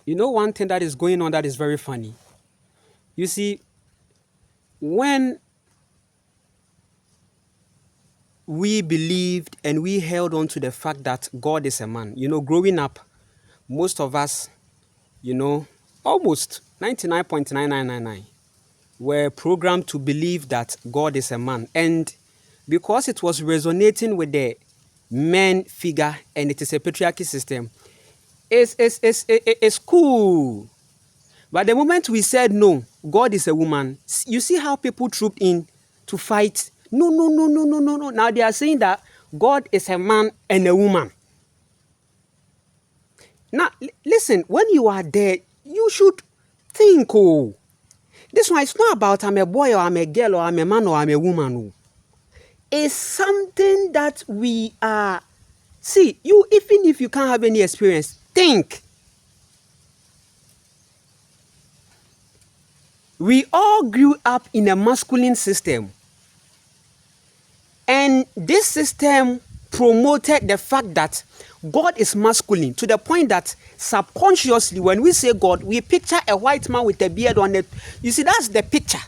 You know one thing that is going on that is very funny? You see, when we believed and we held on to the fact that God is a man, growing up, most of us, almost 99.9999 were programmed to believe that God is a man. And because it was resonating with the man figure and it is a patriarchy system, it's cool. But the moment we said, no, God is a woman, you see how people trooped in to fight. No, no, no, no, no, no, no. Now they are saying that God is a man and a woman. Now, listen, when you are there, you should think, oh, this one is not about I'm a boy or I'm a girl or I'm a man or I'm a woman. Oh. It's something that we are. See, even if you can't have any experience, think. We all grew up in a masculine system. And this system promoted the fact that God is masculine to the point that subconsciously, when we say God, we picture a white man with a beard on it. You see, that's the picture.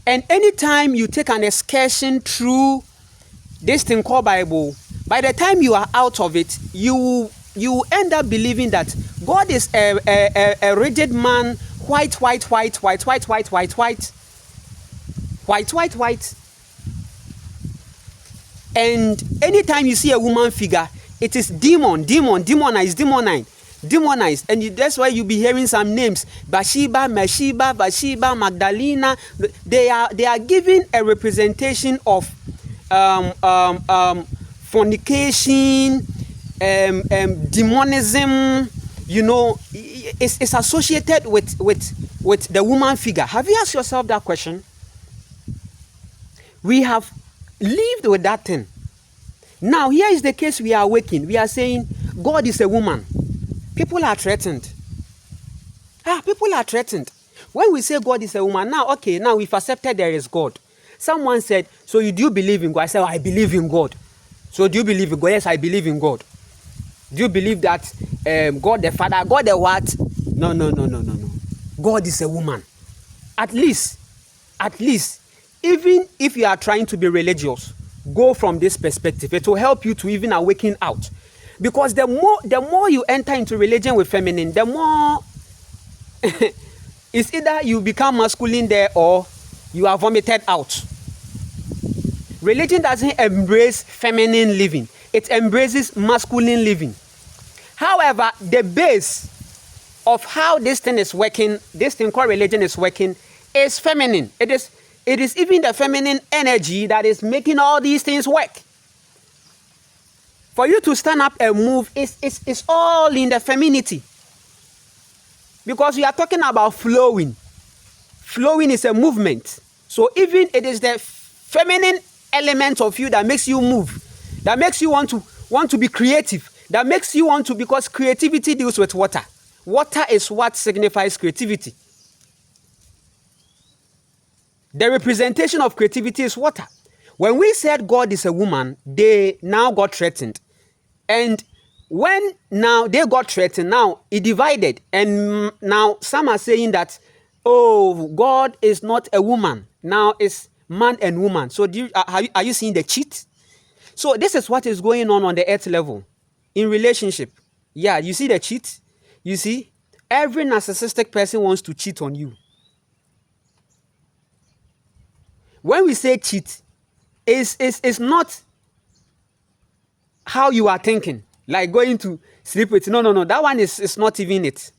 And anytime you take an excursion through this thing called Bible, by the time you are out of it, you end up believing that God is a rigid man, white. And anytime you see a woman figure, it is demonized. And that's why you'll be hearing some names: Bathsheba, Magdalena. They are giving a representation of fornication, demonism. It's associated with the woman figure. Have you asked yourself that question? We have lived with that thing. Now, here is the case we are awakening. We are saying God is a woman. People are threatened. People are threatened. When we say God is a woman, now we've accepted there is God. Someone said, so do you believe in God? I said, I believe in God. So do you believe in God? Yes, I believe in God. Do you believe that God the Father, God the what? No. God is a woman. At least, even if you are trying to be religious, go from this perspective. It will help you to even awaken out. Because the more you enter into religion with feminine, the more it's either you become masculine there or you are vomited out. Religion doesn't embrace feminine living. It embraces masculine living. However, the base of how this thing is working, this thing called religion is working, is feminine. It is even the feminine energy that is making all these things work. For you to stand up and move, it's all in the femininity. Because we are talking about flowing. Flowing is a movement. So even it is the feminine element of you that makes you move, that makes you want to be creative, that makes you want to, because creativity deals with water. Water is what signifies creativity. The representation of creativity is water. When we said God is a woman, they now got threatened. And when now they got threatened, now it divided. And now some are saying that, oh, God is not a woman. Now it's man and woman. So are you seeing the cheat? So this is what is going on the earth level in relationship. Yeah, you see the cheat? You see, every narcissistic person wants to cheat on you. When we say cheat, it's not how you are thinking, like going to sleep with. No. That one is not even it.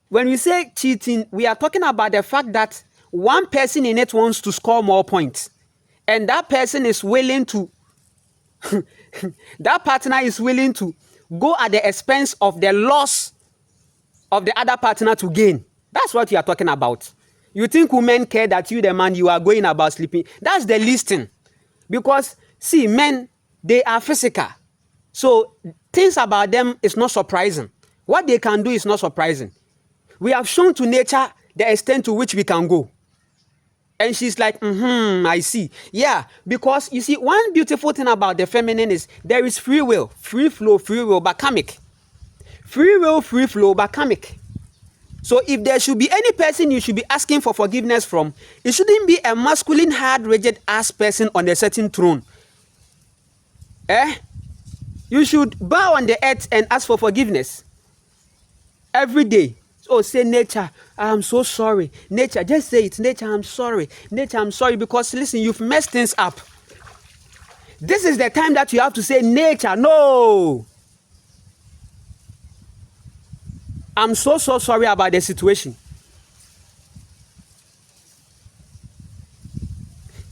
When we say cheating, we are talking about the fact that one person in it wants to score more points. And that person is willing to, that partner is willing to go at the expense of the loss of the other partner to gain. That's what we are talking about. You think women care that you, the man, you are going about sleeping? That's the least thing. Because, see, men, they are physical. So, things about them is not surprising. What they can do is not surprising. We have shown to nature the extent to which we can go. And she's like, I see. Yeah, because, you see, one beautiful thing about the feminine is there is free will, free flow, but karmic. Free will, free flow, but karmic. So if there should be any person you should be asking for forgiveness from, it shouldn't be a masculine, hard, rigid ass person on a certain throne. You should bow on the earth and ask for forgiveness every day. So say, nature, I'm so sorry. Nature, just say it. Nature, I'm sorry. Nature, I'm sorry, because listen, you've messed things up. This is the time that you have to say, nature, no. I'm so sorry about the situation.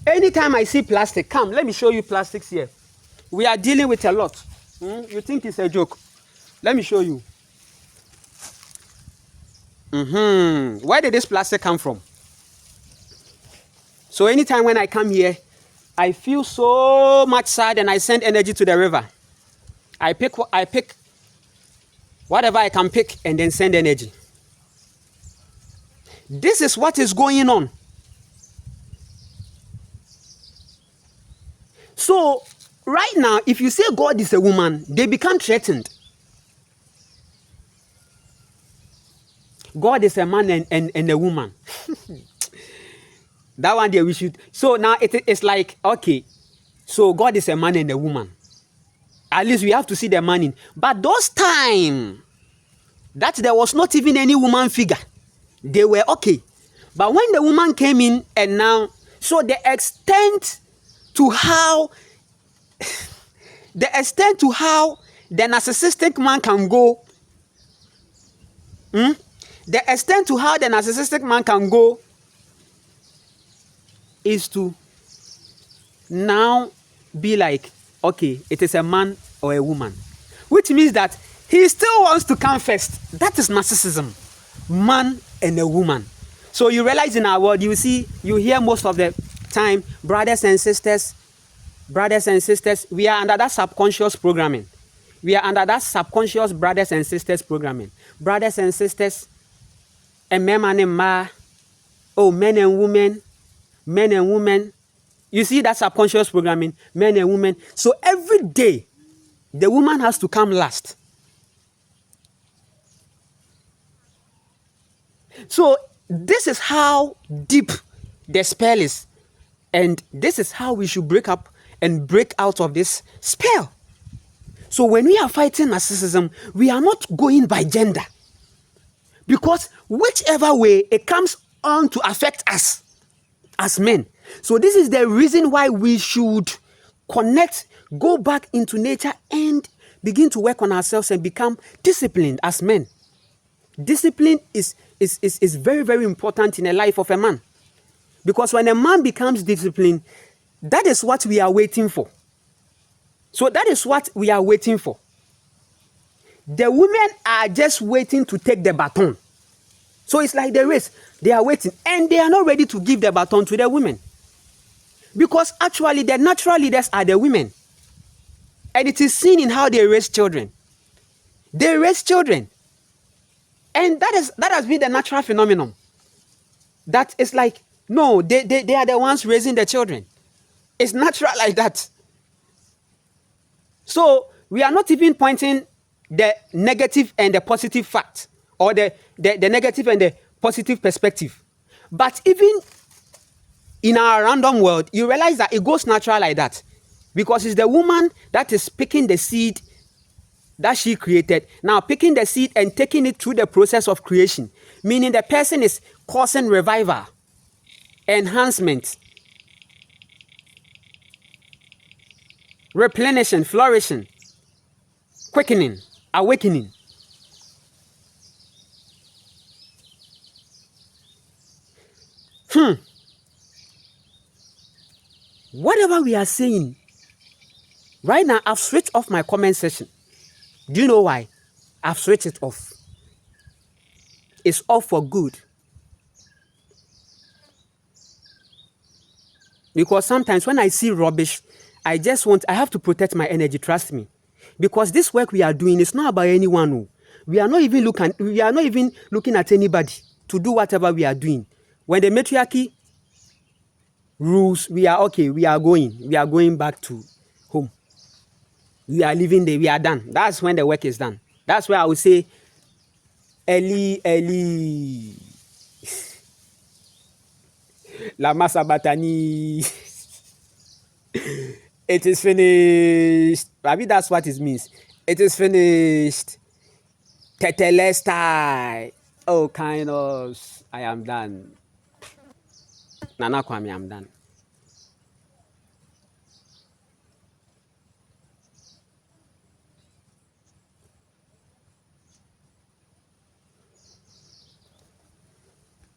Anytime I see plastic, come, let me show you plastics here. We are dealing with a lot. You think it's a joke? Let me show you. Where did this plastic come from? So anytime when I come here, I feel so much sad and I send energy to the river. I pick whatever I can pick and then send energy. This is what is going on. So right now, if you say God is a woman, they become threatened. God is a man and a woman. That one day we should. So now it's like, okay, so God is a man and a woman. At least we have to see the man in. But those times that there was not even any woman figure, they were okay. But when the woman came in and now, so the extent to how the narcissistic man can go, the extent to how the narcissistic man can go is to now be like, okay, it is a man or a woman, which means that he still wants to come first. That is narcissism, man and a woman. So you realize in our world, you hear most of the time, brothers and sisters, we are under that subconscious programming. We are under that subconscious brothers and sisters programming. Brothers and sisters, and men and ma, oh, men and women. You see that subconscious programming, men and women. So every day, the woman has to come last. So this is how deep the spell is. And this is how we should break up and break out of this spell. So when we are fighting narcissism, we are not going by gender. Because whichever way it comes on to affect us as men. So this is the reason why we should connect, go back into nature and begin to work on ourselves and become disciplined as men. Discipline is very, very important in the life of a man. Because when a man becomes disciplined, that is what we are waiting for. So that is what we are waiting for. The women are just waiting to take the baton. So it's like the race. They are waiting and they are not ready to give the baton to the women. Because actually the natural leaders are the women. And it is seen in how they raise children. They raise children. And that has been the natural phenomenon. That is like, no, they are the ones raising the children. It's natural like that. So we are not even pointing the negative and the positive fact, or the negative and the positive perspective. But even in our random world, you realize that it goes natural like that. Because it's the woman that is picking the seed that she created. Now picking the seed and taking it through the process of creation. Meaning the person is causing revival, enhancement, replenishing, flourishing, quickening, awakening. Whatever we are saying, right now I've switched off my comment section. Do you know why? I've switched it off. It's off for good. Because sometimes when I see rubbish, I have to protect my energy, trust me. Because this work we are doing is not about anyone. We are not even looking at anybody to do whatever we are doing. When the matriarchy rules, we are okay, we are going back to home. We are leaving there, we are done. That's when the work is done. That's why I would say Eli, Eli. Lama Sabatani. It is finished. Maybe that's what it means. It is finished. Tetelestai. Oh, kind of. I am done. Nana Kwame, I'm done.